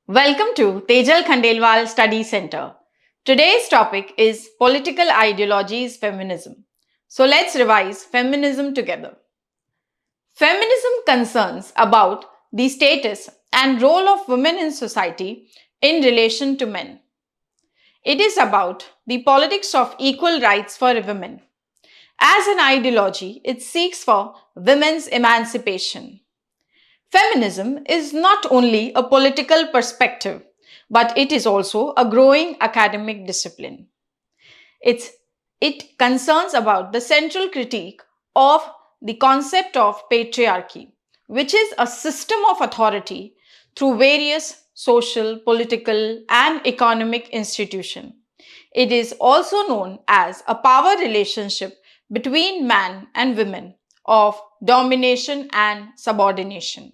Welcome to Tejal Khandelwal Study Center. Today's topic is Political Ideologies Feminism. So let's revise feminism together. Feminism concerns about the status and role of women in society in relation to men. It is about the politics of equal rights for women. As an ideology, it seeks for women's emancipation. Feminism is not only a political perspective, but it is also a growing academic discipline. It concerns about the central critique of the concept of patriarchy, which is a system of authority through various social, political, and economic institutions. It is also known as a power relationship between man and women of domination and subordination.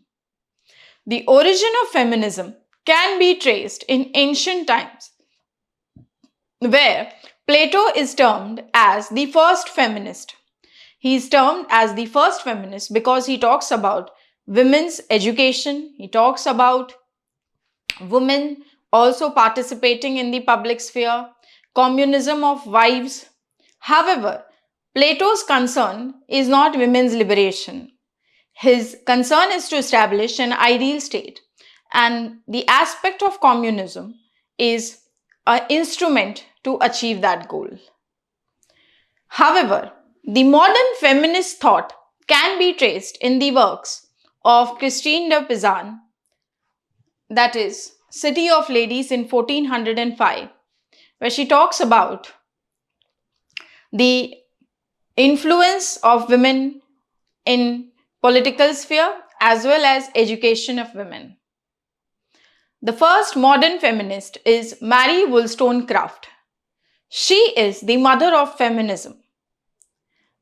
The origin of feminism can be traced in ancient times, where Plato is termed as the first feminist. He is termed as the first feminist because he talks about women's education, he talks about women also participating in the public sphere, communism of wives. However, Plato's concern is not women's liberation. His concern is to establish an ideal state, and the aspect of communism is an instrument to achieve that goal. However, the modern feminist thought can be traced in the works of Christine de Pizan, that is, City of Ladies in 1405, where she talks about the influence of women in political sphere as well as education of women. The first modern feminist is Mary Wollstonecraft. She is the mother of feminism.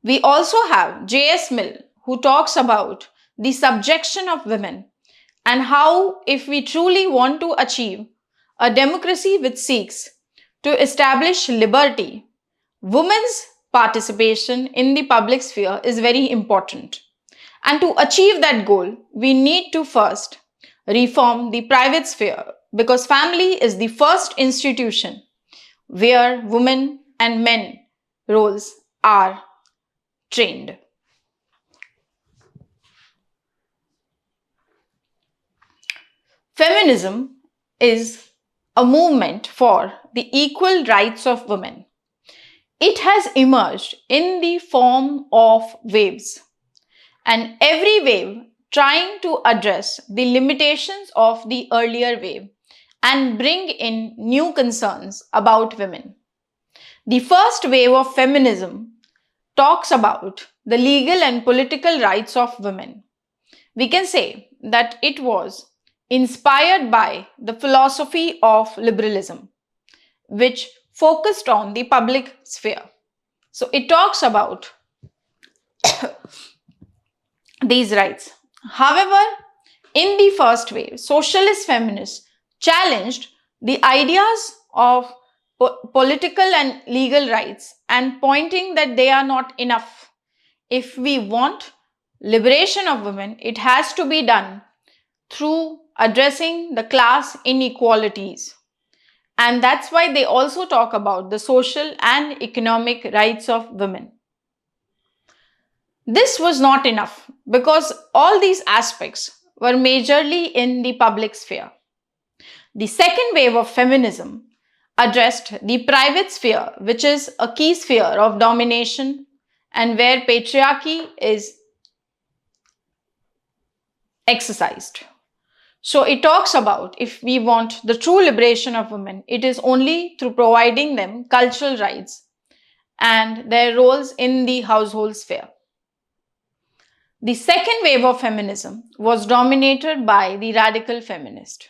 We also have J.S. Mill, who talks about the subjection of women and how, if we truly want to achieve a democracy which seeks to establish liberty, women's participation in the public sphere is very important. And to achieve that goal, we need to first reform the private sphere because family is the first institution where women and men roles are trained. Feminism is a movement for the equal rights of women. It has emerged in the form of waves, and every wave trying to address the limitations of the earlier wave and bring in new concerns about women. The first wave of feminism talks about the legal and political rights of women. We can say that it was inspired by the philosophy of liberalism, which focused on the public sphere. So it talks about these rights. However, in the first wave, socialist feminists challenged the ideas of political and legal rights and pointing that they are not enough. If we want liberation of women, it has to be done through addressing the class inequalities. And that's why they also talk about the social and economic rights of women. This was not enough because all these aspects were majorly in the public sphere. The second wave of feminism addressed the private sphere, which is a key sphere of domination and where patriarchy is exercised. So it talks about if we want the true liberation of women, it is only through providing them cultural rights and their roles in the household sphere. The second wave of feminism was dominated by the radical feminist.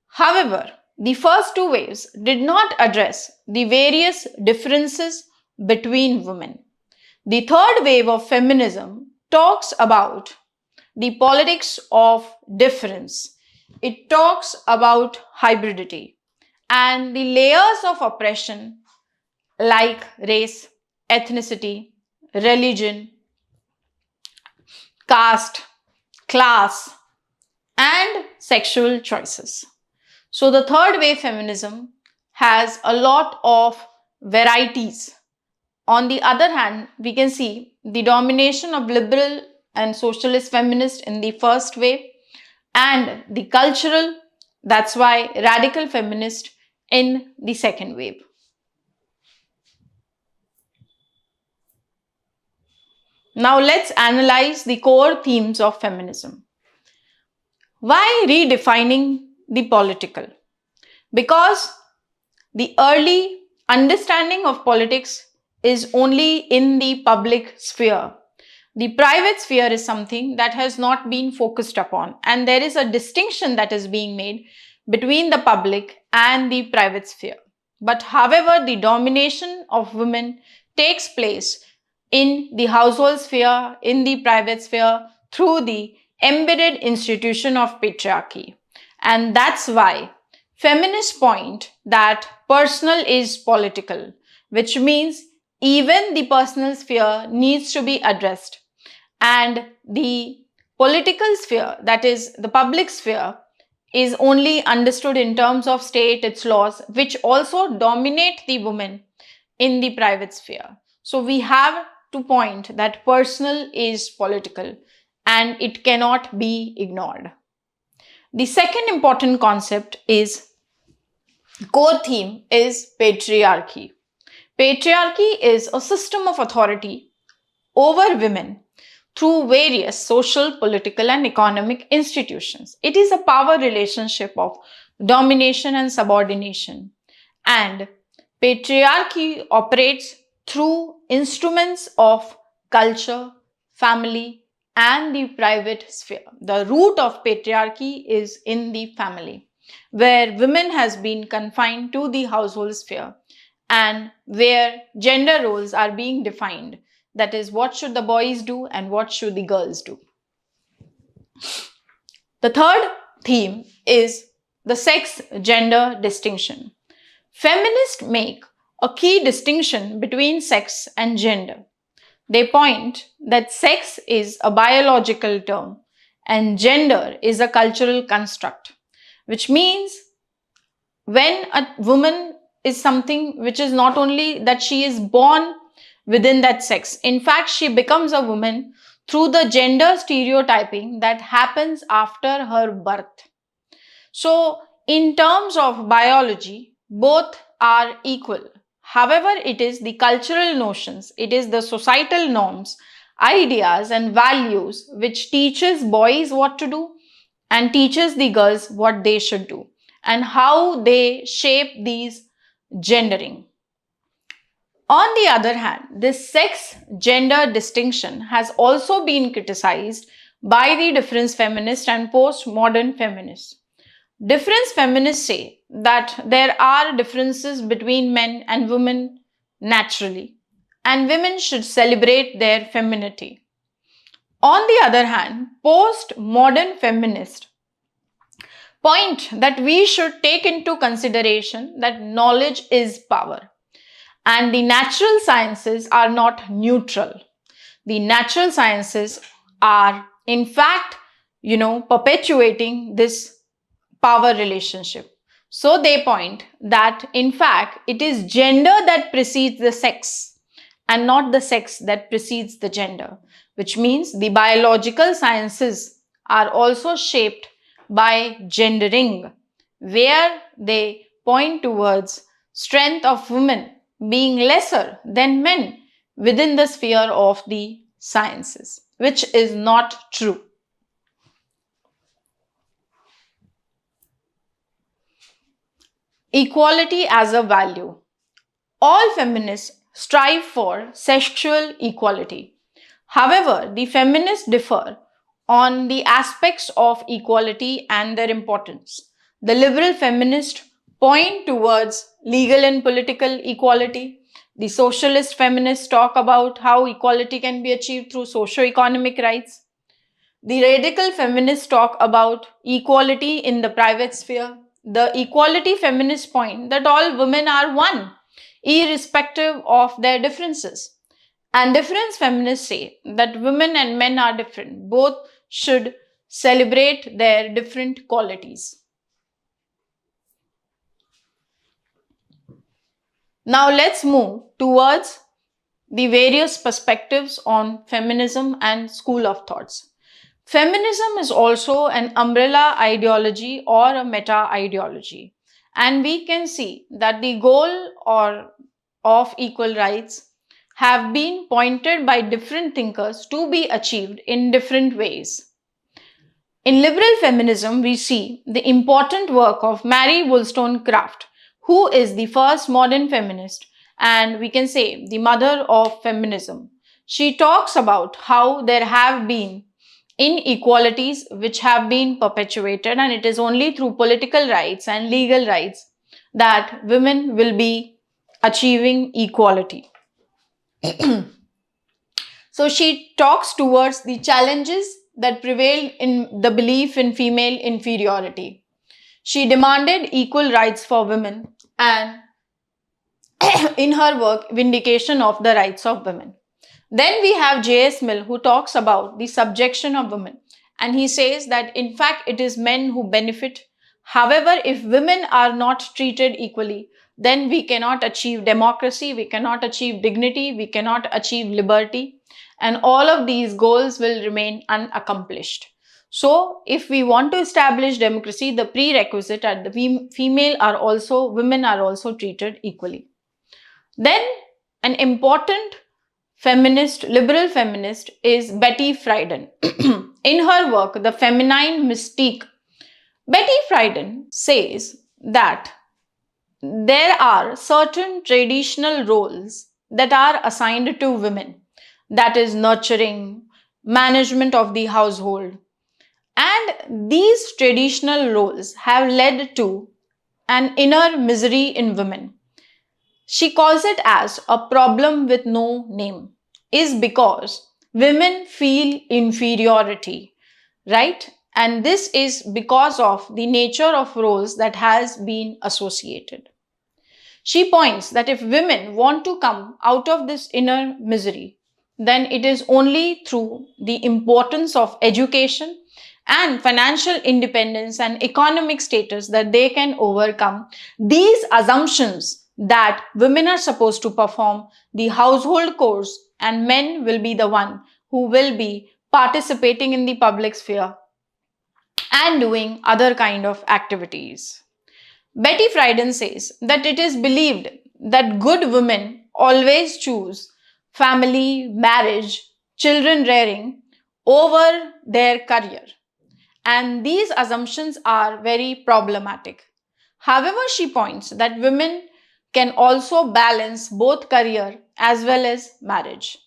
However, the first two waves did not address the various differences between women. The third wave of feminism talks about the politics of difference. It talks about hybridity and the layers of oppression like race, ethnicity, religion, caste, class, and sexual choices. So the third wave feminism has a lot of varieties. On the other hand, we can see the domination of liberal and socialist feminists in the first wave and the cultural, that's why radical feminist in the second wave. Now let's analyze the core themes of feminism. Why redefining the political? Because the early understanding of politics is only in the public sphere. The private sphere is something that has not been focused upon, and there is a distinction that is being made between the public and the private sphere. But however, the domination of women takes place in the household sphere, in the private sphere, through the embedded institution of patriarchy. And that's why feminists point that personal is political, which means even the personal sphere needs to be addressed. And the political sphere, that is the public sphere, is only understood in terms of state, its laws, which also dominate the woman in the private sphere. So we have to point that personal is political and it cannot be ignored. The second important concept is core theme is patriarchy. Patriarchy is a system of authority over women through various social, political, and economic institutions. It is a power relationship of domination and subordination. And patriarchy operates through instruments of culture, family, and the private sphere. The root of patriarchy is in the family, where women has been confined to the household sphere and where gender roles are being defined. That is, what should the boys do and what should the girls do? The third theme is the sex-gender distinction. Feminists make a key distinction between sex and gender. They point that sex is a biological term and gender is a cultural construct, which means when a woman is something which is not only that she is born within that sex. In fact, she becomes a woman through the gender stereotyping that happens after her birth. So, in terms of biology, both are equal. However, it is the cultural notions, it is the societal norms, ideas and values which teaches boys what to do and teaches the girls what they should do and how they shape these gendering. On the other hand, this sex-gender distinction has also been criticized by the difference feminists and postmodern feminists. Difference feminists say that there are differences between men and women naturally, and women should celebrate their femininity. On the other hand, postmodern feminists point that we should take into consideration that knowledge is power. And the natural sciences are not neutral. The natural sciences are, in fact, perpetuating this power relationship. So they point that, in fact, it is gender that precedes the sex and not the sex that precedes the gender, which means the biological sciences are also shaped by gendering, where they point towards strength of women being lesser than men within the sphere of the sciences, which is not true. Equality as a value. All feminists strive for sexual equality. However, the feminists differ on the aspects of equality and their importance. The liberal feminists point towards legal and political equality. The socialist feminists talk about how equality can be achieved through socio-economic rights. The radical feminists talk about equality in the private sphere. The equality feminists point that all women are one, irrespective of their differences. And difference feminists say that women and men are different. Both should celebrate their different qualities. Now let's move towards the various perspectives on feminism and school of thoughts. Feminism is also an umbrella ideology or a meta ideology, and we can see that the goal of equal rights have been pointed by different thinkers to be achieved in different ways. In liberal feminism, we see the important work of Mary Wollstonecraft, who is the first modern feminist and we can say the mother of feminism. She talks about how there have been inequalities which have been perpetuated, and it is only through political rights and legal rights that women will be achieving equality. So she talks towards the challenges that prevailed in the belief in female inferiority. She demanded equal rights for women and in her work, Vindication of the Rights of Women. Then we have J.S. Mill, who talks about the subjection of women, and he says that in fact it is men who benefit. However, if women are not treated equally, then we cannot achieve democracy, we cannot achieve dignity, we cannot achieve liberty, and all of these goals will remain unaccomplished. So, if we want to establish democracy, the prerequisite at the women are also treated equally. Then, an important liberal feminist is Betty Friedan. In her work, The Feminine Mystique, Betty Friedan says that there are certain traditional roles that are assigned to women, that is, nurturing, management of the household. And these traditional roles have led to an inner misery in women. She calls it as a problem with no name, is because women feel inferiority, right? And this is because of the nature of roles that has been associated. She points that if women want to come out of this inner misery, then it is only through the importance of education and financial independence and economic status that they can overcome these assumptions that women are supposed to perform the household chores and men will be the one who will be participating in the public sphere and doing other kind of activities. Betty Friedan says that it is believed that good women always choose family, marriage, children rearing over their career. And these assumptions are very problematic. However, she points that women can also balance both career as well as marriage.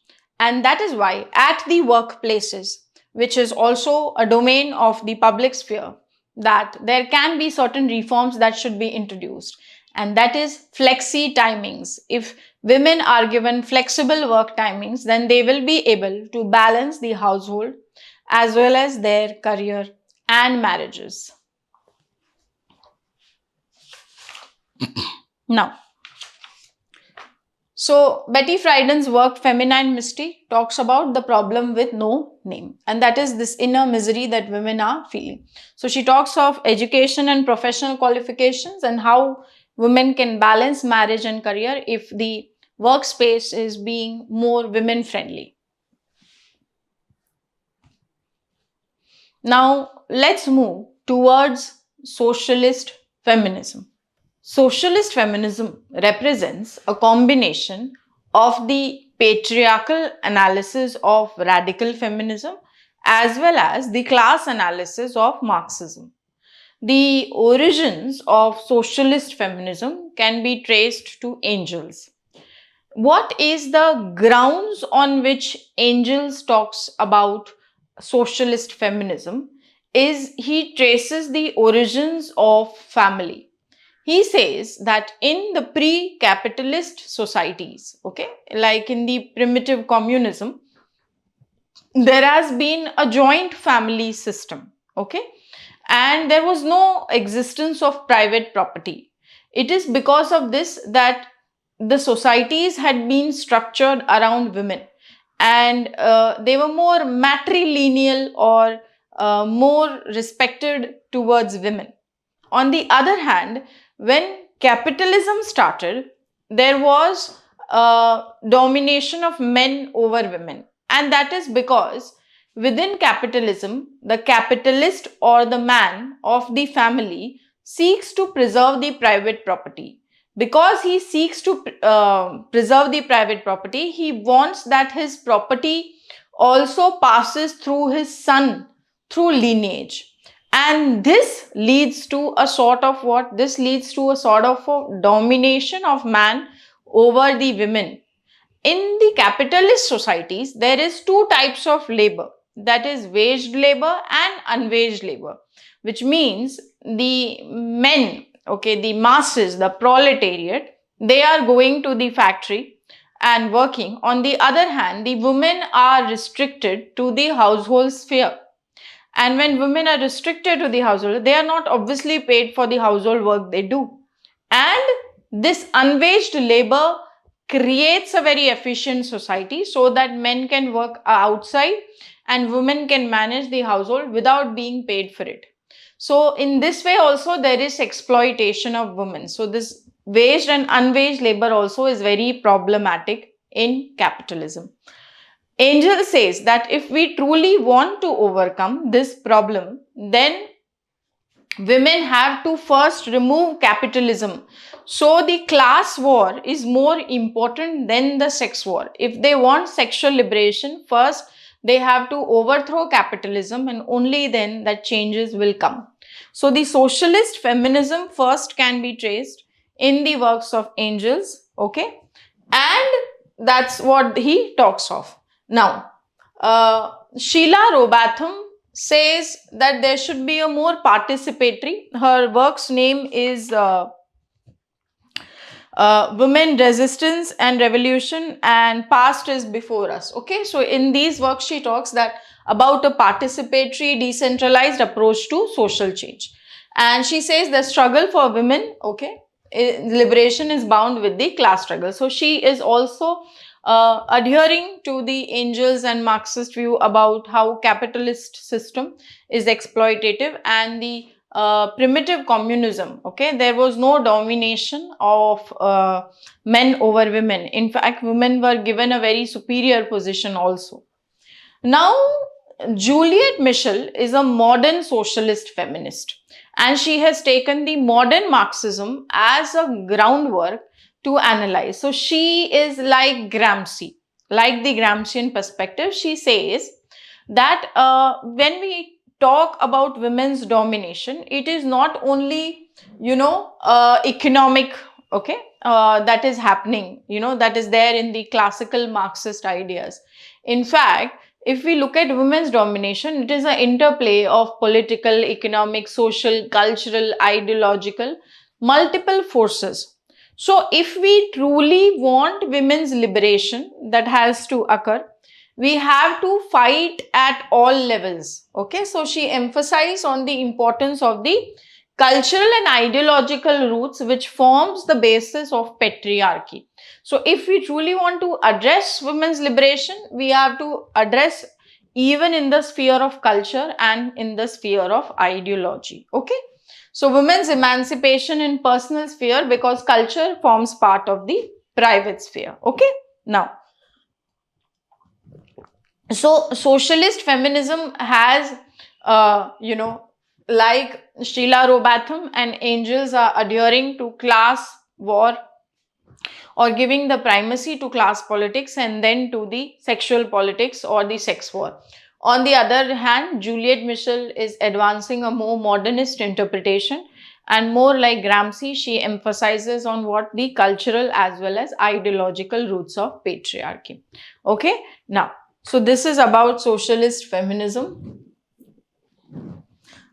And that is why at the workplaces, which is also a domain of the public sphere, that there can be certain reforms that should be introduced. And that is flexi timings. If women are given flexible work timings, then they will be able to balance the household as well as their career and marriages. Now, so Betty Friedan's work Feminine Mystique talks about the problem with no name, and that is this inner misery that women are feeling. So she talks of education and professional qualifications and how women can balance marriage and career if the workspace is being more women friendly. Now let's move towards socialist feminism. Socialist feminism represents a combination of the patriarchal analysis of radical feminism as well as the class analysis of Marxism. The origins of socialist feminism can be traced to Engels. What is the grounds on which Engels talks about socialist feminism is he traces the origins of family. He says that in the pre-capitalist societies, okay, like in the primitive communism, there has been a joint family system, okay, and there was no existence of private property. It is because of this that the societies had been structured around women, and they were more matrilineal or more respected towards women. On the other hand, when capitalism started, there was domination of men over women, and that is because within capitalism, the capitalist or the man of the family seeks to preserve the private property. Because he seeks to preserve the private property, he wants that his property also passes through his son through lineage. And this leads to a sort of what? This leads to a sort of a domination of man over the women. In the capitalist societies, there is two types of labor, that is waged labor and unwaged labor, which means the men, okay, the masses, the proletariat, they are going to the factory and working. On the other hand, the women are restricted to the household sphere. And when women are restricted to the household, they are not obviously paid for the household work they do. And this unwaged labor creates a very efficient society so that men can work outside and women can manage the household without being paid for it. So in this way also there is exploitation of women. So this waged and unwaged labor also is very problematic in capitalism. Angel says that if we truly want to overcome this problem, then women have to first remove capitalism. So the class war is more important than the sex war. If they want sexual liberation, first they have to overthrow capitalism, and only then that changes will come. So the socialist feminism first can be traced in the works of Angels, okay? And that's what he talks of. Now, Sheila Robatham says that there should be a more participatory. Her work's name is Women, Resistance and Revolution, and Past is Before Us. Okay, so in these works, she talks that about a participatory, decentralized approach to social change. And she says the struggle for women, okay, liberation is bound with the class struggle. So she is also adhering to the Angels and Marxist view about how capitalist system is exploitative, and the primitive communism, okay, there was no domination of men over women. In fact, women were given a very superior position also. Now, Juliet Michel is a modern socialist feminist, and she has taken the modern Marxism as a groundwork to analyze. So she is like Gramsci, like the Gramscian perspective. She says that when we talk about women's domination, it is not only, economic, okay, that is happening, that is there in the classical Marxist ideas. In fact, if we look at women's domination, it is an interplay of political, economic, social, cultural, ideological, multiple forces. So if we truly want women's liberation that has to occur, we have to fight at all levels. Okay, so she emphasized on the importance of the cultural and ideological roots which forms the basis of patriarchy. So if we truly want to address women's liberation, we have to address even in the sphere of culture and in the sphere of ideology. Okay, so women's emancipation in personal sphere, because culture forms part of the private sphere. Okay, now, so socialist feminism has, like Sheila Robatham and Angels are adhering to class war or giving the primacy to class politics and then to the sexual politics or the sex war. On the other hand, Juliet Michel is advancing a more modernist interpretation, and more like Gramsci, she emphasizes on what the cultural as well as ideological roots of patriarchy. Okay, now, so this is about socialist feminism.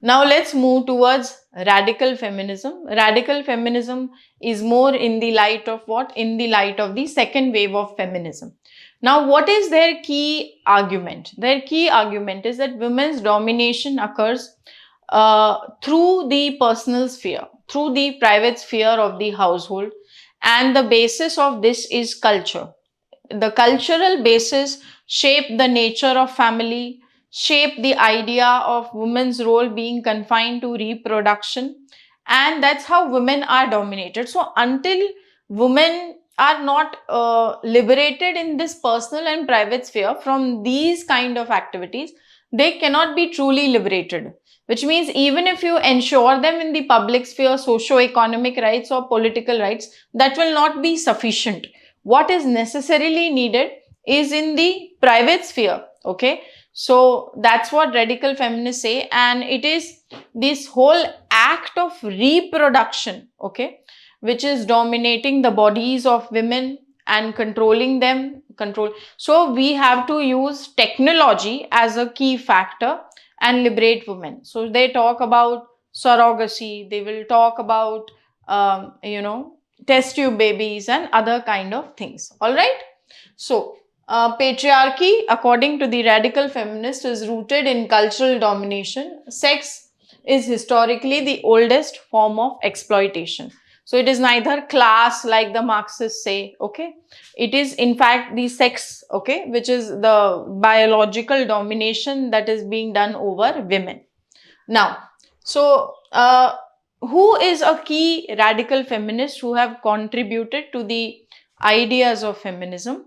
Now let's move towards radical feminism. Radical feminism is more in the light of what? In the light of the second wave of feminism. Now, what is their key argument? Their key argument is that women's domination occurs through the personal sphere, through the private sphere of the household, and the basis of this is culture. The cultural basis shape the nature of family, shape the idea of women's role being confined to reproduction, and that's how women are dominated. So until women are not liberated in this personal and private sphere from these kind of activities, they cannot be truly liberated. Which means even if you ensure them in the public sphere, socio-economic rights or political rights, that will not be sufficient. What is necessarily needed is in the private sphere. Okay, so that's what radical feminists say, and it is this whole act of reproduction, okay, which is dominating the bodies of women and controlling them. So we have to use technology as a key factor and liberate women. So they talk about surrogacy, they will talk about test tube babies and other kind of things. All right. So patriarchy, according to the radical feminist, is rooted in cultural domination. Sex is historically the oldest form of exploitation. So it is neither class like the Marxists say, okay. It is in fact the sex, okay, which is the biological domination that is being done over women. Now, so who is a key radical feminist who have contributed to the ideas of feminism?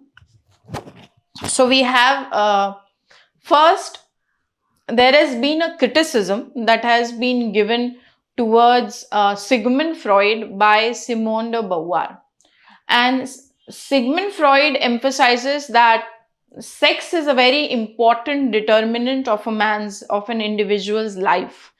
So we have first, there has been a criticism that has been given towards Sigmund Freud by Simone de Beauvoir. And Sigmund Freud emphasizes that sex is a very important determinant of an individual's life.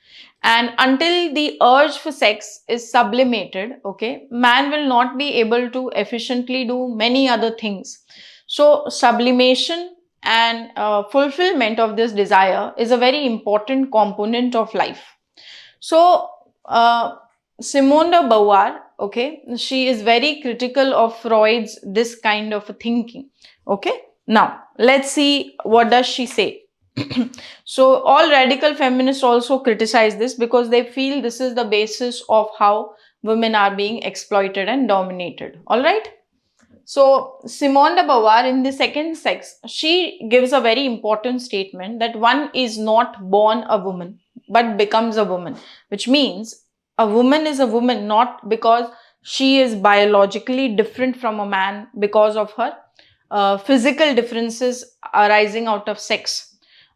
And until the urge for sex is sublimated, okay, man will not be able to efficiently do many other things. So sublimation and fulfillment of this desire is a very important component of life. So Simone de Beauvoir, okay, she is very critical of Freud's this kind of thinking. Okay, now let's see what does she say. So all radical feminists also criticize this because they feel this is the basis of how women are being exploited and dominated. All right. So Simone de Beauvoir, in the second sex, she gives a very important statement that one is not born a woman but becomes a woman, which means a woman is a woman not because she is biologically different from a man because of her physical differences arising out of sex.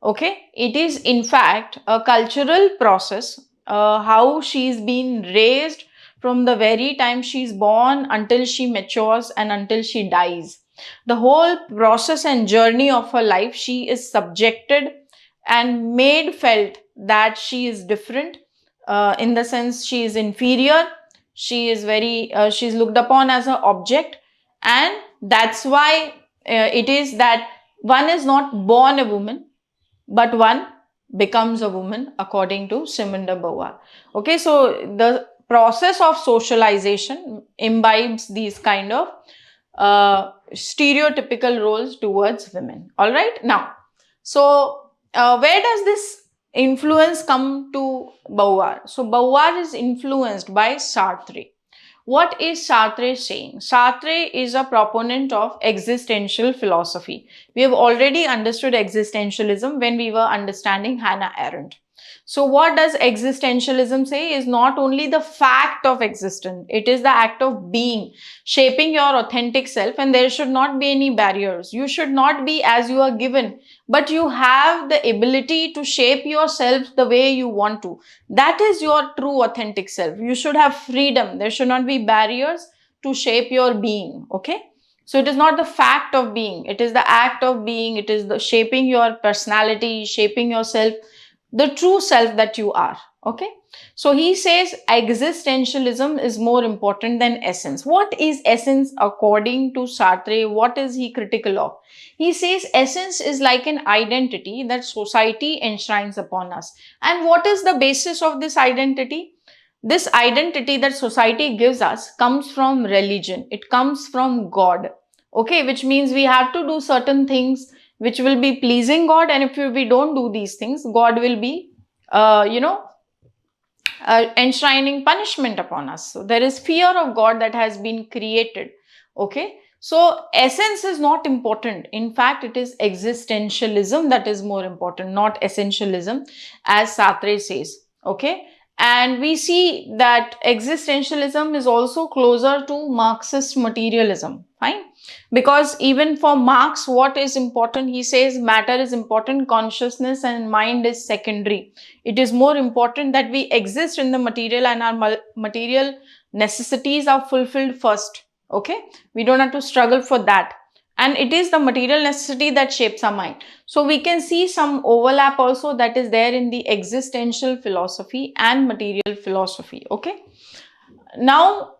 Okay, it is in fact a cultural process, how she's been raised from the very time she's born until she matures and until she dies. The whole process and journey of her life, she is subjected and made felt that she is different, in the sense she is inferior, she is she's looked upon as an object, and that's why it is that one is not born a woman but one becomes a woman, according to Simone de Beauvoir. Okay, so the process of socialization imbibes these kind of stereotypical roles towards women. All right, now, so where does this influence come to Beauvoir? So Beauvoir is influenced by Sartre. What is Sartre saying? Sartre is a proponent of existential philosophy. We have already understood existentialism when we were understanding Hannah Arendt. So what does existentialism say is not only the fact of existence, it is the act of being, shaping your authentic self, and there should not be any barriers. You should not be as you are given, but you have the ability to shape yourself the way you want to. That is your true authentic self. You should have freedom. There should not be barriers to shape your being. Okay. So it is not the fact of being, it is the act of being, it is the shaping your personality, shaping yourself, the true self that you are. Okay. So he says existentialism is more important than essence. What is essence according to Sartre? What is he critical of? He says essence is like an identity that society enshrines upon us. And what is the basis of this identity? This identity that society gives us comes from religion. It comes from God. Okay, which means we have to do certain things which will be pleasing God, and if we don't do these things, God will be, enshrining punishment upon us. So there is fear of God that has been created. Okay, so essence is not important. In fact, it is existentialism that is more important, not essentialism, as Sartre says. Okay, And we see that existentialism is also closer to Marxist materialism, fine? Because even for Marx, what is important? He says matter is important, consciousness and mind is secondary. It is more important that we exist in the material and our material necessities are fulfilled first, okay? We don't have to struggle for that. And it is the material necessity that shapes our mind. So we can see some overlap also that is there in the existential philosophy and material philosophy, okay? Now,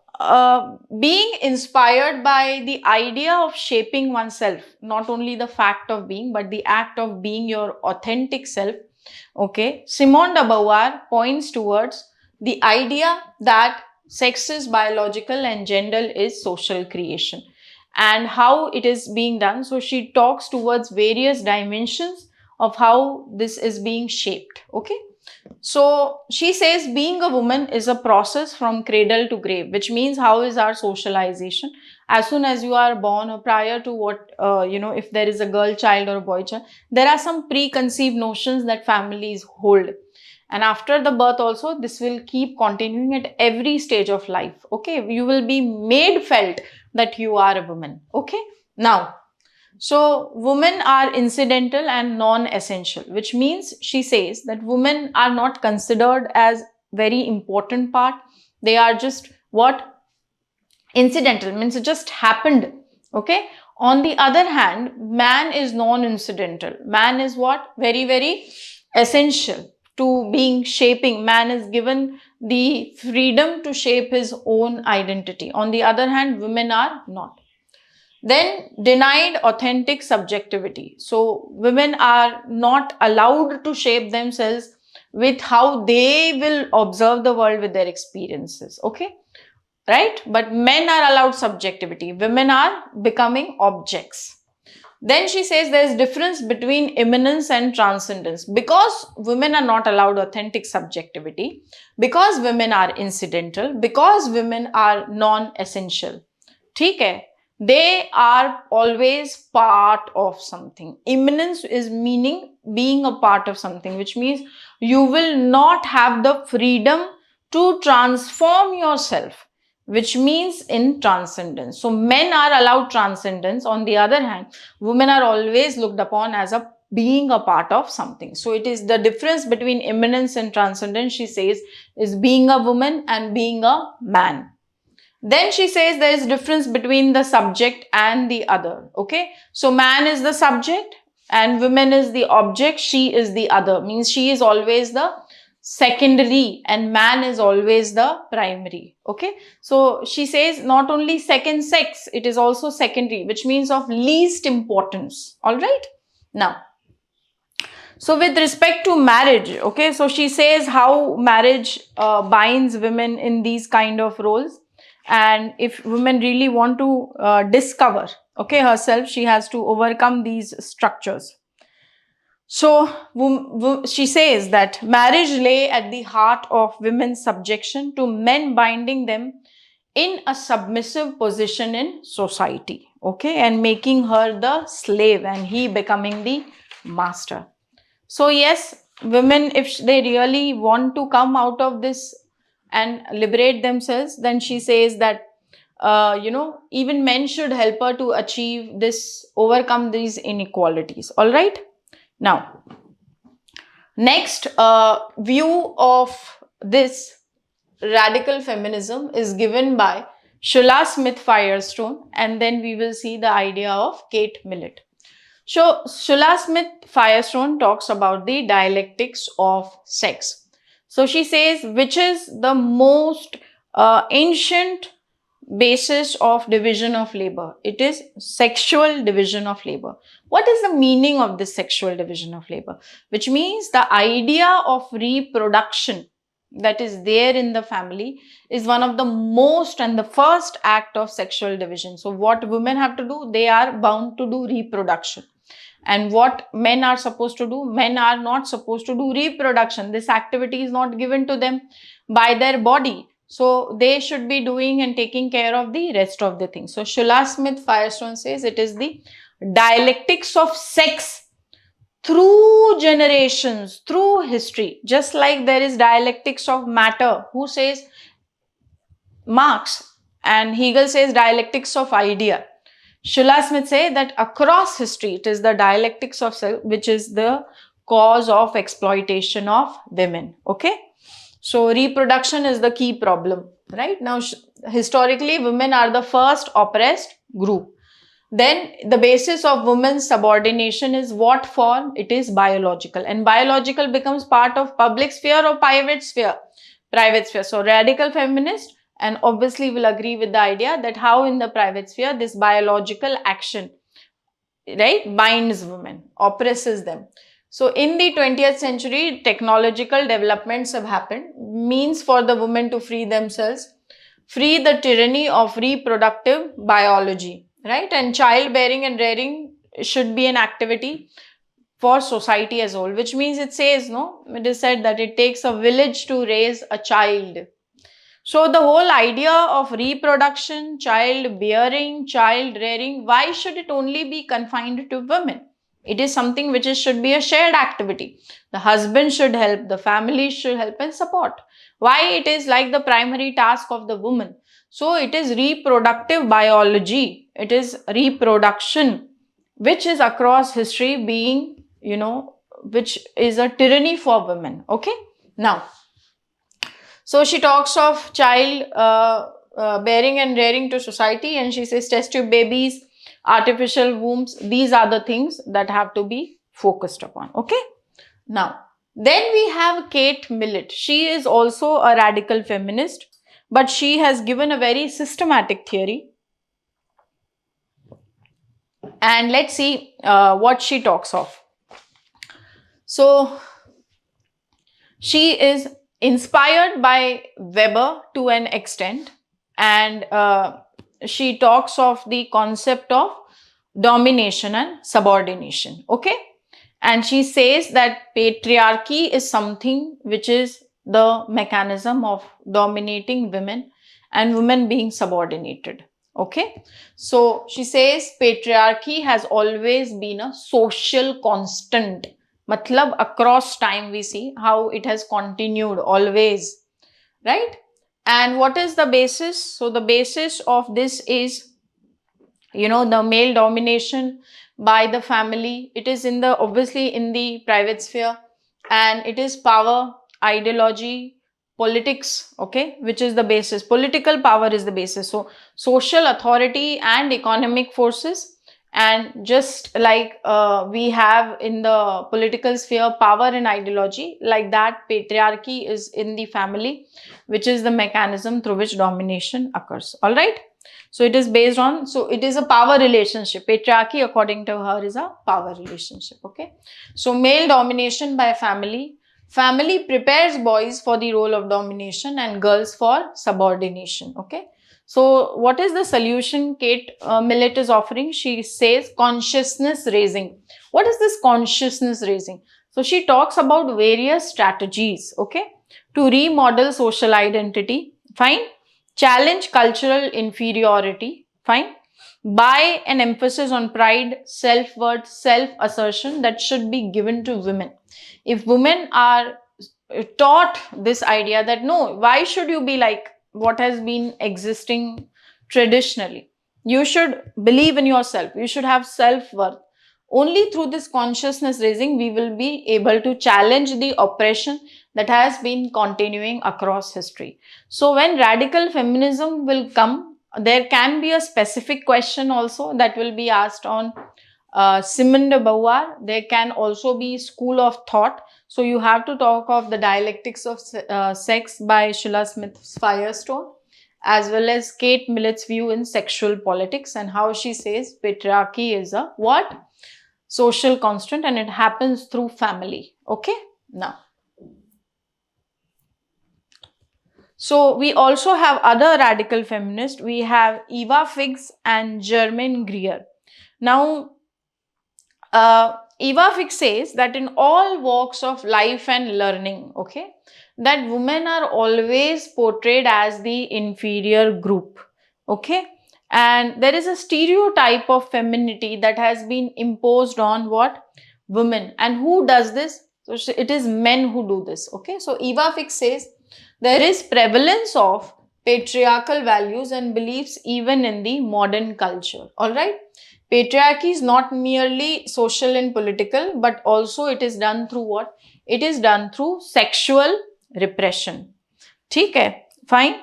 being inspired by the idea of shaping oneself, not only the fact of being, but the act of being your authentic self, okay? Simone de Beauvoir points towards the idea that sex is biological and gender is social creation, and how it is being done. So she talks towards various dimensions of how this is being shaped, okay? So she says being a woman is a process from cradle to grave, which means how is our socialization? As soon as you are born or prior to what, if there is a girl child or a boy child, there are some preconceived notions that families hold. And after the birth also, this will keep continuing at every stage of life, okay? You will be made felt that you are a woman, okay? Now, so women are incidental and non-essential, which means she says that women are not considered as very important part. They are just what? Incidental, means it just happened, okay? On the other hand, man is non-incidental. Man is what? Very, very essential to being shaping. Man is given the freedom to shape his own identity. On the other hand, women are not. Then denied authentic subjectivity. So women are not allowed to shape themselves with how they will observe the world with their experiences, okay? Right? But men are allowed subjectivity. Women are becoming objects. Then she says there is difference between immanence and transcendence. Because women are not allowed authentic subjectivity, because women are incidental, because women are non-essential, ठीक है? They are always part of something. Immanence is meaning being a part of something, which means you will not have the freedom to transform yourself, which means in transcendence. So men are allowed transcendence. On the other hand, women are always looked upon as a being a part of something. So it is the difference between immanence and transcendence, she says, is being a woman and being a man. Then she says there is difference between the subject and the other, okay? So man is the subject and woman is the object, she is the other. Means she is always the secondary and man is always the primary, okay? So she says not only second sex, it is also secondary, which means of least importance, all right? Now, so with respect to marriage, okay, so she says how marriage binds women in these kind of roles. And if women really want to discover, okay, herself, she has to overcome these structures. So she says that marriage lay at the heart of women's subjection to men, binding them in a submissive position in society, okay, and making her the slave and he becoming the master. So yes, women, if they really want to come out of this and liberate themselves, then she says that, even men should help her to achieve this, overcome these inequalities. All right. Now, next view of this radical feminism is given by Shula Smith Firestone, and then we will see the idea of Kate Millett. So, Shula Smith Firestone talks about the dialectics of sex. So, she says, which is the most ancient basis of division of labor? It is sexual division of labor. What is the meaning of this sexual division of labor? Which means the idea of reproduction that is there in the family is one of the most and the first act of sexual division. So, what women have to do? They are bound to do reproduction. And what men are supposed to do? Men are not supposed to do reproduction. This activity is not given to them by their body. So they should be doing and taking care of the rest of the things. So Shula Smith Firestone says it is the dialectics of sex through generations, through history, just like there is dialectics of matter. Who says? Marx. And Hegel says dialectics of idea. Sheila Smith say that across history, it is the dialectics of self which is the cause of exploitation of women. Okay. So reproduction is the key problem, right? Now, historically, women are the first oppressed group. Then the basis of women's subordination is what form? It is biological, and biological becomes part of public sphere or private sphere? Private sphere. So radical feminist and obviously will agree with the idea that how in the private sphere this biological action, right, binds women, oppresses them. So in the 20th century, technological developments have happened, means for the women to free themselves, free the tyranny of reproductive biology, right? And childbearing and rearing should be an activity for society as a whole, which means it says, no, it is said that it takes a village to raise a child. So the whole idea of reproduction, child bearing, child rearing, why should it only be confined to women? It is something which should be a shared activity. The husband should help, the family should help and support. Why it is like the primary task of the woman? So it is reproductive biology. It is reproduction, which is across history being, which is a tyranny for women. Okay. Now, so she talks of child bearing and rearing to society, and she says test tube babies, artificial wombs, these are the things that have to be focused upon. Okay. Now, then we have Kate Millett. She is also a radical feminist, but she has given a very systematic theory. And let's see what she talks of. So, she is inspired by Weber to an extent, and she talks of the concept of domination and subordination. Okay. And she says that patriarchy is something which is the mechanism of dominating women and women being subordinated. Okay. So she says patriarchy has always been a social constant. Matlab across time we see how it has continued always, right? And what is the basis? So the basis of this is, the male domination by the family. It is in the, obviously in the private sphere, and it is power, ideology, politics, okay, which is the basis. Political power is the basis. So social authority and economic forces. And just like we have in the political sphere power and ideology, like that patriarchy is in the family, which is the mechanism through which domination occurs. All right. So it is based on, so it is a power relationship. Patriarchy according to her is a power relationship. Okay. So male domination by family. Family prepares boys for the role of domination and girls for subordination. Okay. So what is the solution Kate Millett is offering? She says consciousness raising. What is this consciousness raising? So she talks about various strategies, okay, to remodel social identity. Fine. Challenge cultural inferiority. Fine. By an emphasis on pride, self-worth, self-assertion that should be given to women. If women are taught this idea that no, why should you be like what has been existing traditionally? You should believe in yourself. You should have self-worth. Only through this consciousness raising, we will be able to challenge the oppression that has been continuing across history. So when radical feminism will come, there can be a specific question also that will be asked on Simone de Beauvoir. There can also be school of thought. So you have to talk of the dialectics of sex by Sheila Smith Firestone, as well as Kate Millett's view in sexual politics, and how she says patriarchy is a what? Social constant, and it happens through family. Okay. Now, so we also have other radical feminists. We have Eva Figs and Germaine Greer. Now, Eva Figs says that in all walks of life and learning, okay, that women are always portrayed as the inferior group, okay, and there is a stereotype of femininity that has been imposed on what? women. And who does this? So it is men who do this. Okay, so Eva Fix says there is prevalence of patriarchal values and beliefs even in the modern culture. All right, patriarchy is not merely social and political, but also it is done through what? It is done through sexual repression. ठीक है, fine.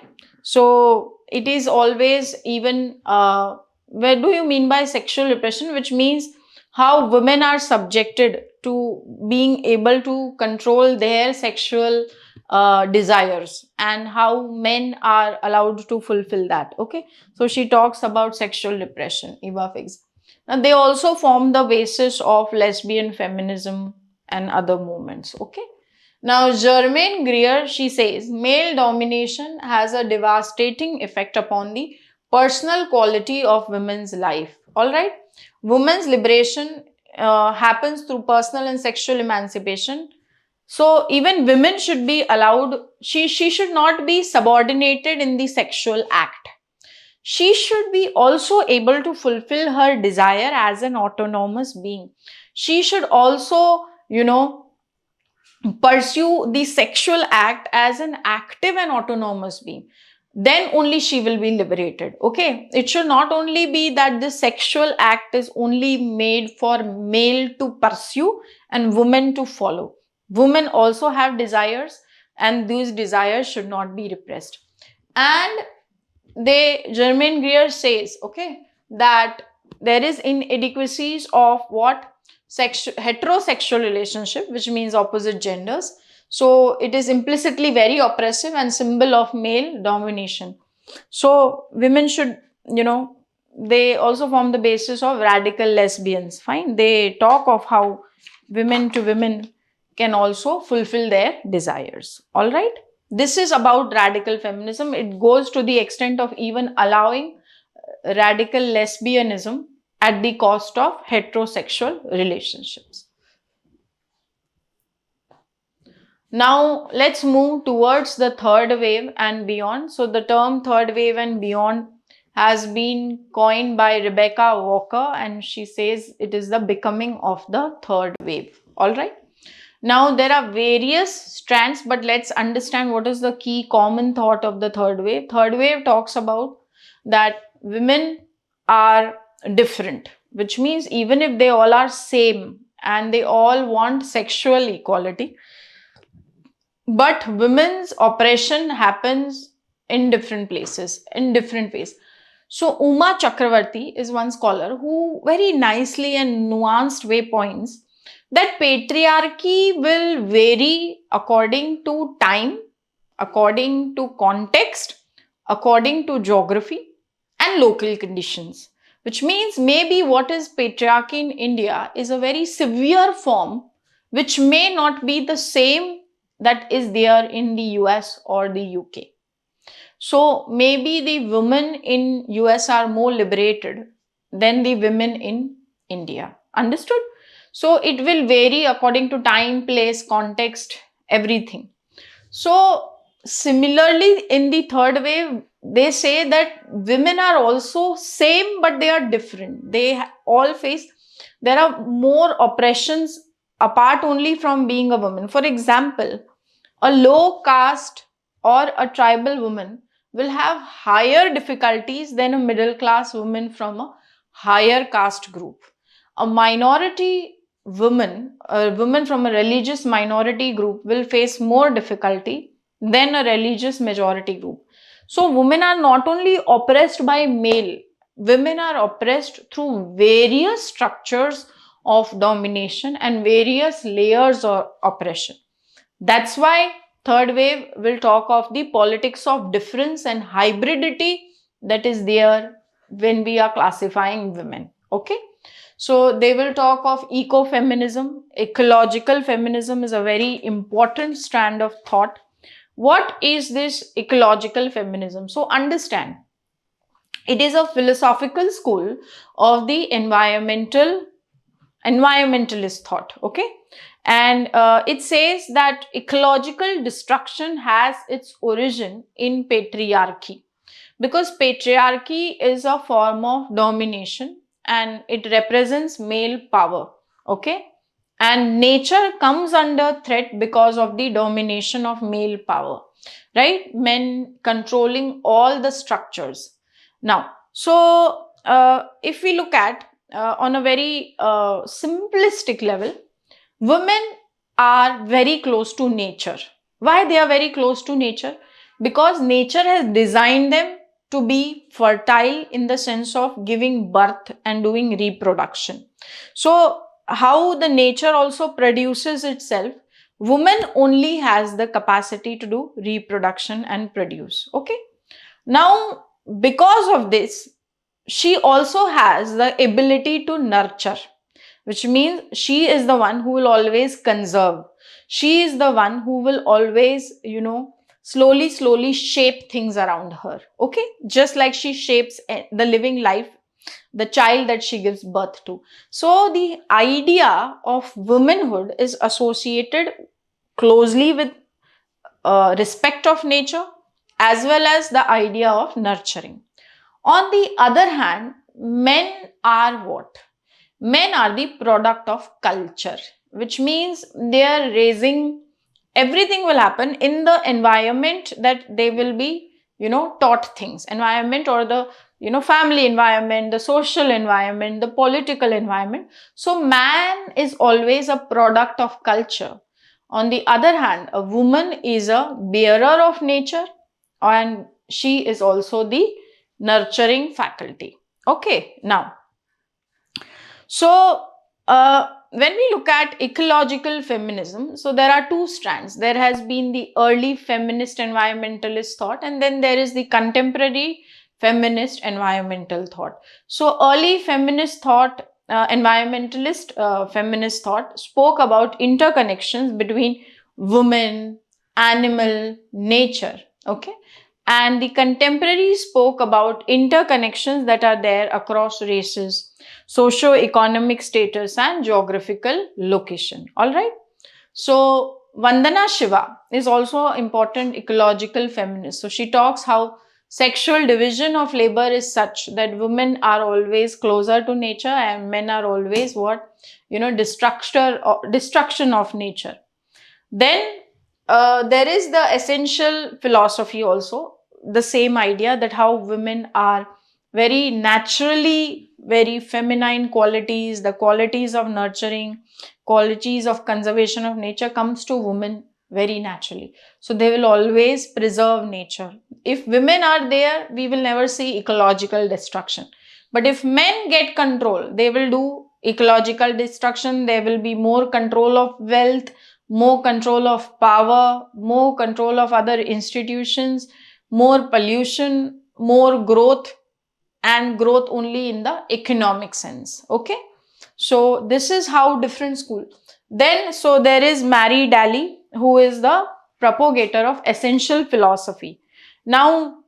So it is always even where do you mean by sexual repression? Which means how women are subjected to being able to control their sexual desires, and how men are allowed to fulfill that. Okay, so she talks about sexual repression, Eva Fix. And they also form the basis of lesbian feminism and other movements. Okay. Now, Germaine Greer, she says, male domination has a devastating effect upon the personal quality of women's life. All right. Women's liberation happens through personal and sexual emancipation. So, even women should be allowed, she should not be subordinated in the sexual act. She should be also able to fulfill her desire as an autonomous being. She should also, pursue the sexual act as an active and autonomous being. Then only she will be liberated. Okay, it should not only be that the sexual act is only made for male to pursue and women to follow. Women also have desires, and these desires should not be repressed. And Germaine Greer says, okay, that there is inadequacies of what? Heterosexual relationship, which means opposite genders. So it is implicitly very oppressive and symbol of male domination. So women should, they also form the basis of radical lesbians. Fine. They talk of how women to women can also fulfill their desires. All right. This is about radical feminism. It goes to the extent of even allowing radical lesbianism at the cost of heterosexual relationships. Now, let's move towards the third wave and beyond. So, the term third wave and beyond has been coined by Rebecca Walker, and she says it is the becoming of the third wave. All right. Now, there are various strands, but let's understand what is the key common thought of the third wave. Third wave talks about that women are different, which means even if they all are same and they all want sexual equality, but women's oppression happens in different places, in different ways. So Uma Chakravarti is one scholar who very nicely and nuanced way points that patriarchy will vary according to time, according to context, according to geography and local conditions. Which means maybe what is patriarchy in India is a very severe form which may not be the same that is there in the US or the UK. So maybe the women in US are more liberated than the women in India. Understood? So it will vary according to time, place, context, everything. So similarly in the third wave, they say that women are also same but they are different. They all face, there are more oppressions apart only from being a woman. For example, a low caste or a tribal woman will have higher difficulties than a middle class woman from a higher caste group. A minority woman, a woman from a religious minority group will face more difficulty than a religious majority group. So women are not only oppressed by male, women are oppressed through various structures of domination and various layers of oppression. That's why third wave will talk of the politics of difference and hybridity that is there when we are classifying women. Okay. So they will talk of ecofeminism. Ecological feminism is a very important strand of thought. What is this ecological feminism? So understand, it is a philosophical school of the environmentalist thought. Okay. And it says that ecological destruction has its origin in patriarchy, because patriarchy is a form of domination and it represents male power. Okay. and nature comes under threat because of the domination of male power, right? Men controlling all the structures. Now, so if we look at on a very simplistic level, women are very close to nature. Why they are very close to nature? Because nature has designed them to be fertile in the sense of giving birth and doing reproduction. So how the nature also produces itself, woman only has the capacity to do reproduction and produce. Okay. Now, because of this, she also has the ability to nurture, which means she is the one who will always conserve. She is the one who will always, slowly shape things around her. Okay. Just like she shapes the living life, the child that she gives birth to. So the idea of womanhood is associated closely with respect of nature as well as the idea of nurturing. On the other hand, men are what? Men are the product of culture, which means they are raising, everything will happen in the environment that they will be, taught things. Environment, or the, family environment, the social environment, the political environment. So man is always a product of culture. On the other hand, a woman is a bearer of nature, and she is also the nurturing faculty. Okay, now, so when we look at ecological feminism, so there are two strands. There has been the early feminist environmentalist thought, and then there is the contemporary feminist environmental thought. So early feminist thought, environmentalist feminist thought spoke about interconnections between women, animal, nature. Okay. And the contemporary spoke about interconnections that are there across races, socio-economic status, and geographical location. All right. So Vandana Shiva is also important ecological feminist. So she talks how sexual division of labor is such that women are always closer to nature and men are always what? Destruction of nature. Then there is the essential philosophy also, the same idea that how women are very naturally very feminine qualities, the qualities of nurturing, qualities of conservation of nature comes to women very naturally. So they will always preserve nature. If women are there, we will never see ecological destruction. But if men get control, they will do ecological destruction. There will be more control of wealth, more control of power, more control of other institutions, more pollution, more growth, and growth only in the economic sense. Okay. So this is how different school. Then, so there is Mary Daly, who is the propagator of essential philosophy. Now,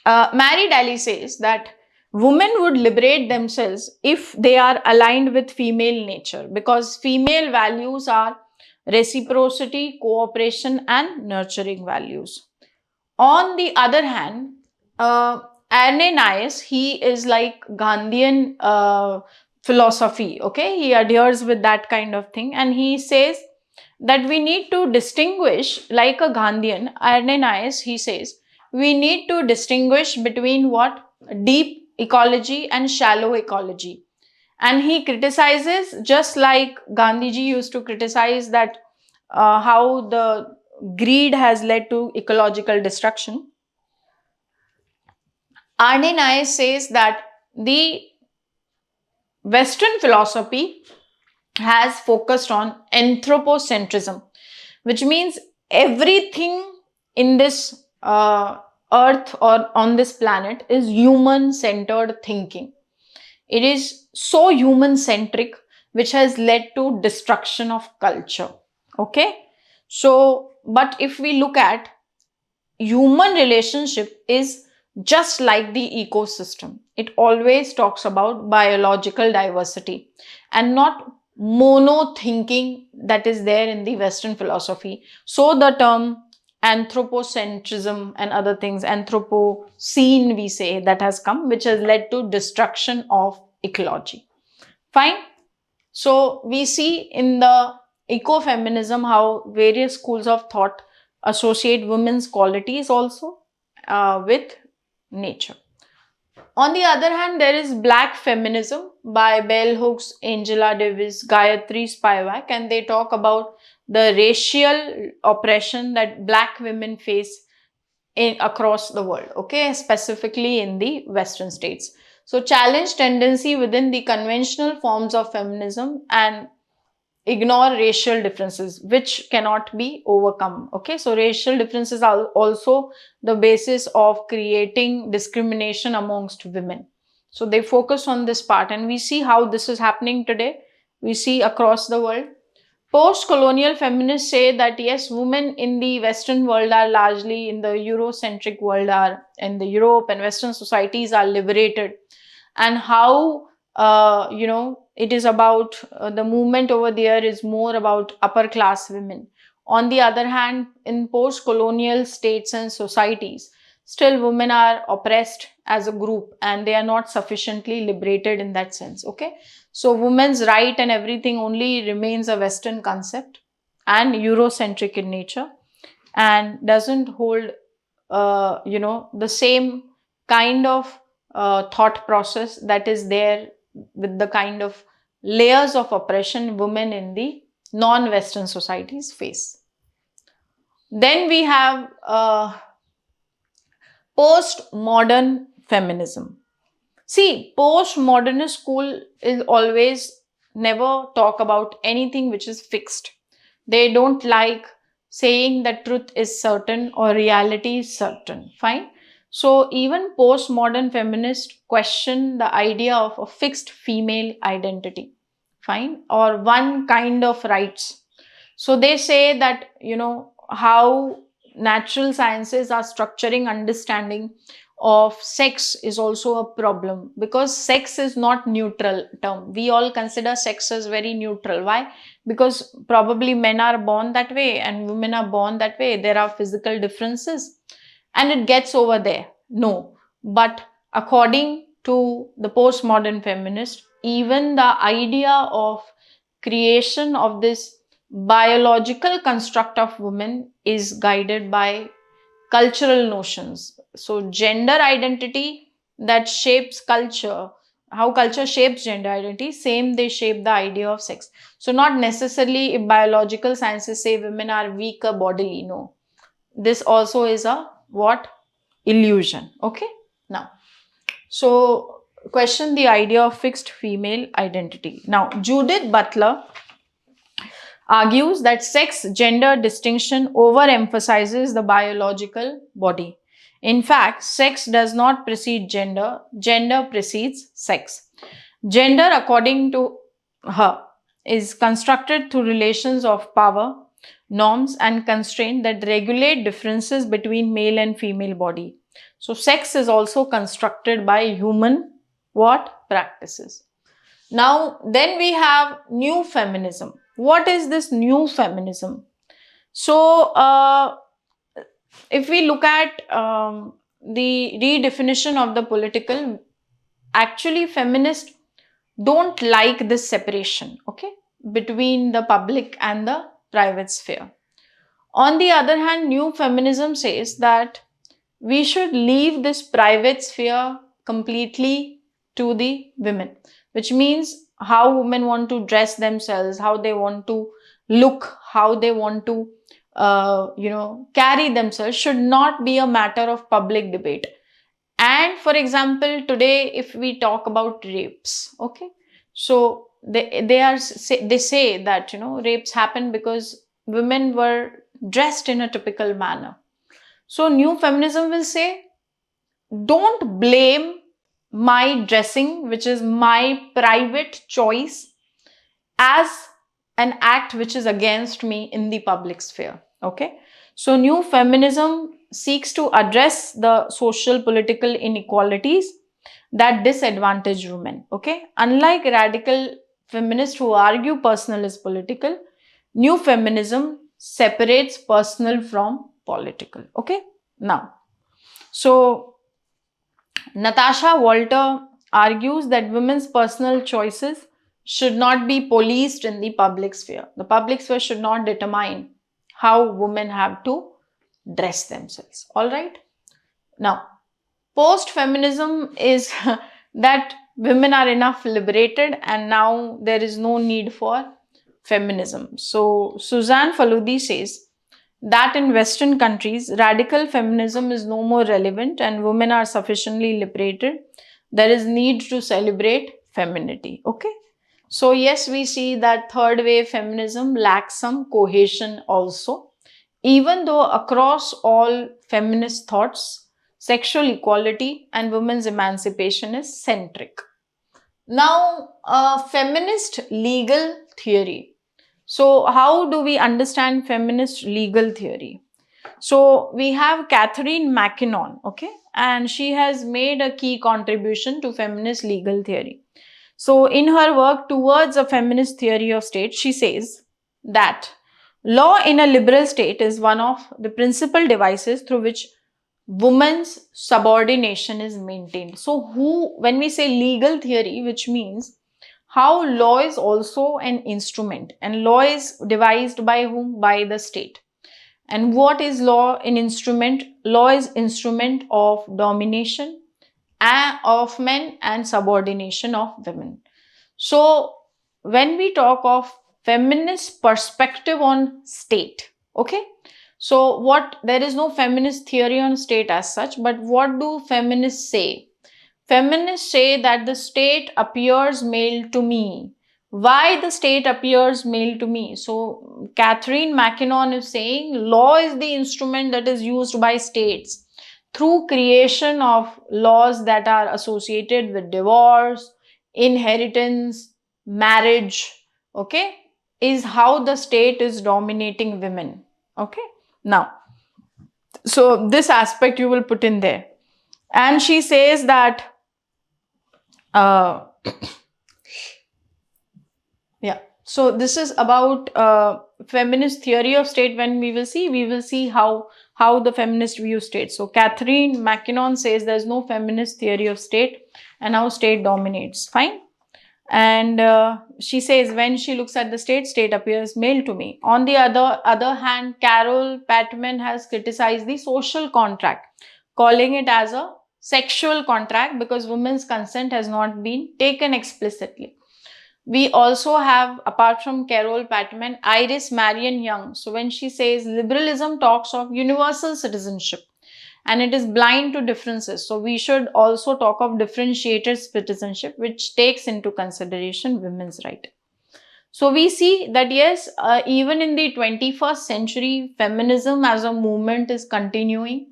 Mary Daly says that women would liberate themselves if they are aligned with female nature, because female values are reciprocity, cooperation, and nurturing values. On the other hand, Ananias, he is like Gandhian philosophy. Okay, he adheres with that kind of thing, and he says that we need to distinguish, like a Gandhian. Ananias, he says, we need to distinguish between what? Deep ecology and shallow ecology. And he criticizes, just like Gandhiji used to criticize that how the greed has led to ecological destruction. Arne Nair says that the Western philosophy has focused on anthropocentrism, which means everything in this earth or on this planet is human-centered thinking. It is so human-centric, which has led to destruction of culture. Okay. So, but if we look at human relationship is just like the ecosystem. It always talks about biological diversity and not mono thinking that is there in the Western philosophy. So the term anthropocentrism and other things, anthropocene we say, that has come, which has led to destruction of ecology. Fine. So we see in the ecofeminism how various schools of thought associate women's qualities also with nature. On the other hand, there is Black Feminism by Bell Hooks, Angela Davis, Gayatri Spivak, and they talk about the racial oppression that Black women face across the world, okay, specifically in the Western states. So, challenge tendency within the conventional forms of feminism and ignore racial differences which cannot be overcome. Okay, so racial differences are also the basis of creating discrimination amongst women. So they focus on this part, and we see how this is happening today. We see across the world. Post-colonial feminists say that yes, women in the Western world are largely in the Eurocentric world, are in the Europe and Western societies are liberated, and how it is about the movement over there is more about upper class women. On the other hand, in post-colonial states and societies, still women are oppressed as a group and they are not sufficiently liberated in that sense. Okay, so women's right and everything only remains a Western concept and Eurocentric in nature, and doesn't hold the same kind of thought process that is there with the kind of layers of oppression women in the non-Western societies face. Then we have post-modern feminism. See, post-modernist school is always never talk about anything which is fixed. They don't like saying that truth is certain or reality is certain. Fine. So even postmodern feminists question the idea of a fixed female identity. Fine. Or one kind of rights. So they say that, how natural sciences are structuring understanding of sex is also a problem, because sex is not neutral term. We all consider sex as very neutral. Why? Because probably men are born that way and women are born that way. There are physical differences and it gets over there. No. But according to the postmodern feminist, even the idea of creation of this biological construct of women is guided by cultural notions. So, gender identity that shapes culture, how culture shapes gender identity, same they shape the idea of sex. So, not necessarily if biological sciences say women are weaker bodily, no. This also is a what? Illusion. Okay. Now, so question the idea of fixed female identity. Now, Judith Butler argues that sex gender distinction overemphasizes the biological body. In fact, sex does not precede gender, gender precedes sex. Gender, according to her, is constructed through relations of power, norms, and constraint that regulate differences between male and female body. So, sex is also constructed by human what? Practices. Now, then we have new feminism. What is this new feminism? So, if we look at the redefinition of the political, actually feminists don't like this separation, okay, between the public and the private sphere. On the other hand, new feminism says that we should leave this private sphere completely to the women, which means how women want to dress themselves, how they want to look, how they want to, carry themselves should not be a matter of public debate. And for example, today, if we talk about rapes, okay, so they say that rapes happen because women were dressed in a typical manner. So new feminism will say, don't blame my dressing, which is my private choice, as an act which is against me in the public sphere. Okay. So new feminism seeks to address the social political inequalities that disadvantage women. Okay. Unlike radical feminists who argue personal is political, new feminism separates personal from political. Okay. Now, so Natasha Walter argues that women's personal choices should not be policed in the public sphere. The public sphere should not determine how women have to dress themselves. All right. Now, post-feminism is that women are enough liberated and now there is no need for feminism. So, Suzanne Faludi says that in Western countries, radical feminism is no more relevant and women are sufficiently liberated. There is need to celebrate femininity. Okay. So, yes, we see that third wave feminism lacks some cohesion also. Even though across all feminist thoughts, sexual equality and women's emancipation is centric. Now, feminist legal theory. So, how do we understand feminist legal theory? So, we have Catherine McKinnon, okay, and she has made a key contribution to feminist legal theory. So, in her work Towards a Feminist Theory of State, she says that law in a liberal state is one of the principal devices through which women's subordination is maintained. So, when we say legal theory, which means how law is also an instrument, and law is devised by whom? By the state. And what is law an instrument? Law is instrument of domination of men and subordination of women. So, when we talk of feminist perspective on state, okay, so there is no feminist theory on state as such, but what do feminists say? Feminists say that the state appears male to me. Why the state appears male to me? So, Catherine McKinnon is saying law is the instrument that is used by states through creation of laws that are associated with divorce, inheritance, marriage, okay, is how the state is dominating women. Okay. Now, so this aspect you will put in there. And she says that yeah, so this is about feminist theory of state. When we will see how the feminist view state. So Catherine McKinnon says there's no feminist theory of state and how state dominates. Fine. And she says when she looks at the state appears male to me. On the other hand, Carol Patman has criticized the social contract, calling it as a sexual contract because women's consent has not been taken explicitly. We also have, apart from Carol Patman, Iris Marion Young. So when she says liberalism talks of universal citizenship and it is blind to differences. So we should also talk of differentiated citizenship, which takes into consideration women's right. So we see that yes, even in the 21st century, feminism as a movement is continuing.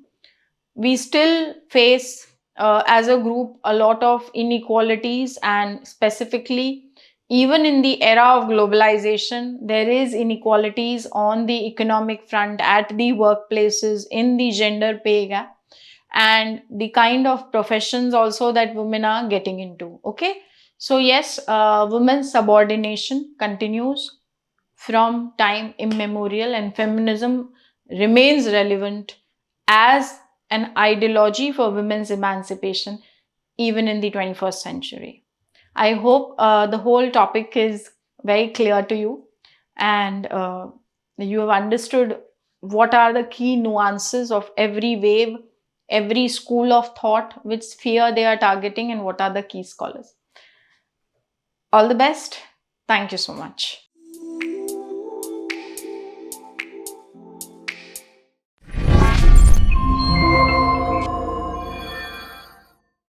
We still face as a group a lot of inequalities, and specifically even in the era of globalization, there is inequalities on the economic front, at the workplaces, in the gender pay gap, and the kind of professions also that women are getting into. Okay. So yes, women's subordination continues from time immemorial, and feminism remains relevant as an ideology for women's emancipation even in the 21st century. I hope the whole topic is very clear to you, and you have understood what are the key nuances of every wave, every school of thought, which sphere they are targeting, and what are the key scholars. All the best. Thank you so much.